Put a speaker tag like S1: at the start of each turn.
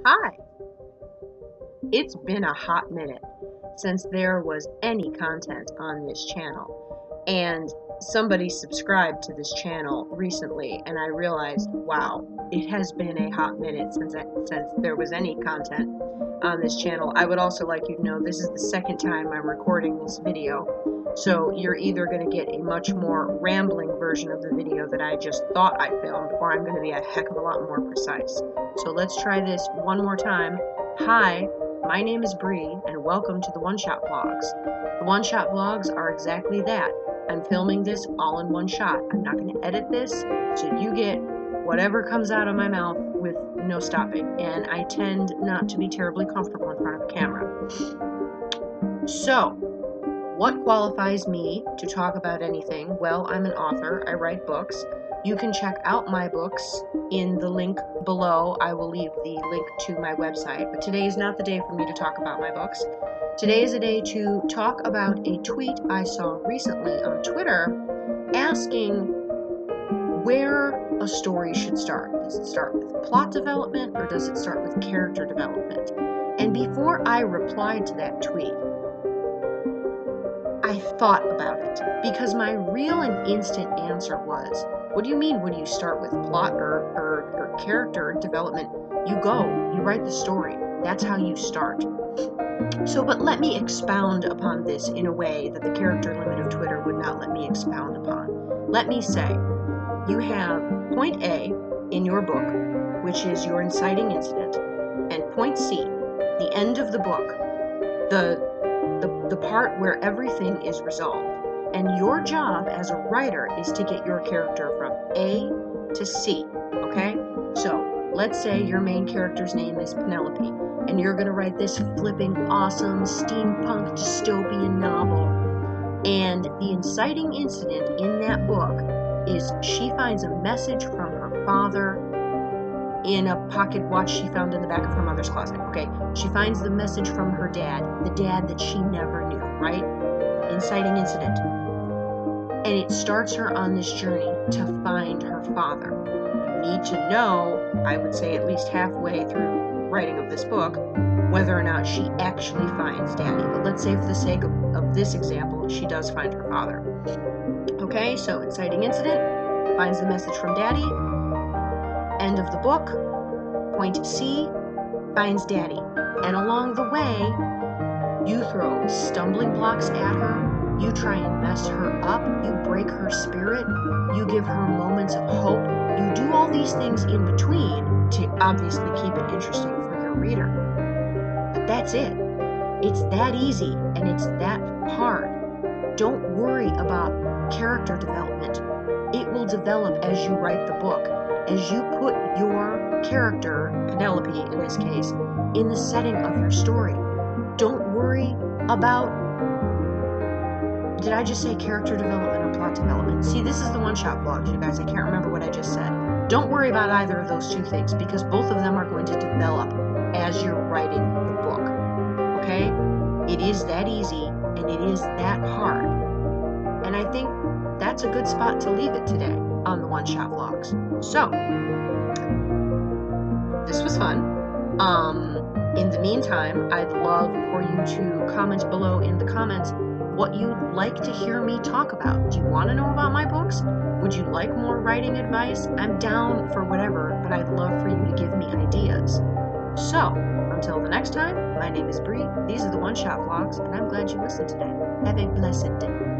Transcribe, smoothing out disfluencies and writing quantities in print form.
S1: Hi! It's been a hot minute since there was any content on this channel, and somebody subscribed to this channel recently, and I realized, wow, it has been a hot minute since there was any content on this channel. I would also like you to know this is the second time I'm recording this video, so you're either going to get a much more rambling version of the video that I just thought I filmed, or I'm going to be a heck of a lot more precise. So let's try this one more time. Hi, my name is Bree, and welcome to the One-Shot Vlogs. The One-Shot Vlogs are exactly that. I'm filming this all in one shot. I'm not going to edit this, so you get whatever comes out of my mouth with no stopping, and I tend not to be terribly comfortable in front of a camera. So, what qualifies me to talk about anything? Well, I'm an author. I write books. You can check out my books in the link below. I will leave the link to my website, but today is not the day for me to talk about my books. Today is a day to talk about a tweet I saw recently on Twitter asking where a story should start. Does it start with plot development or does it start with character development? And before I replied to that tweet, I thought about it, because my real and instant answer was, what do you mean when you start with plot or character development? You write the story. That's how you start. So, but let me expound upon this in a way that the character limit of Twitter would not let me expound upon. Let me say, you have point A in your book, which is your inciting incident, and point C, the end of the book, the part where everything is resolved. And your job as a writer is to get your character from A to C, okay? So, let's say your main character's name is Penelope, and you're going to write this flipping awesome steampunk dystopian novel. And the inciting incident in that book is she finds a message from her father in a pocket watch she found in the back of her mother's closet. Okay, she finds the message from her dad, the dad that she never knew, right? Inciting incident. And it starts her on this journey to find her father. You need to know, I would say at least halfway through writing of this book, whether or not she actually finds Daddy. But let's say for the sake of this example, she does find her father. Okay, so inciting incident, finds the message from Daddy, end of the book, point C, finds Daddy. And along the way, you throw stumbling blocks at her, you try and mess her up, you break her spirit, you give her moments of hope, you do all these things in between to obviously keep it interesting for your reader. But that's it. It's that easy, and it's that hard. Don't worry about character development. It will develop as you write the book, as you put your character, Penelope in this case, in the setting of your story. Don't worry about, did I just say character development or plot development? See, this is the one-shot vlogs, you guys. I can't remember what I just said. Don't worry about either of those two things, because both of them are going to develop as you're writing the book. Okay? It is that easy, and it is that hard. And I think that's a good spot to leave it today on the One-Shot Vlogs. So, this was fun. In the meantime, I'd love for you to comment below in the comments what you'd like to hear me talk about. Do you want to know about my books? Would you like more writing advice? I'm down for whatever, but I'd love for you to give me ideas. So, until the next time, my name is Bree, these are the One-Shot Vlogs, and I'm glad you listened today. Have a blessed day.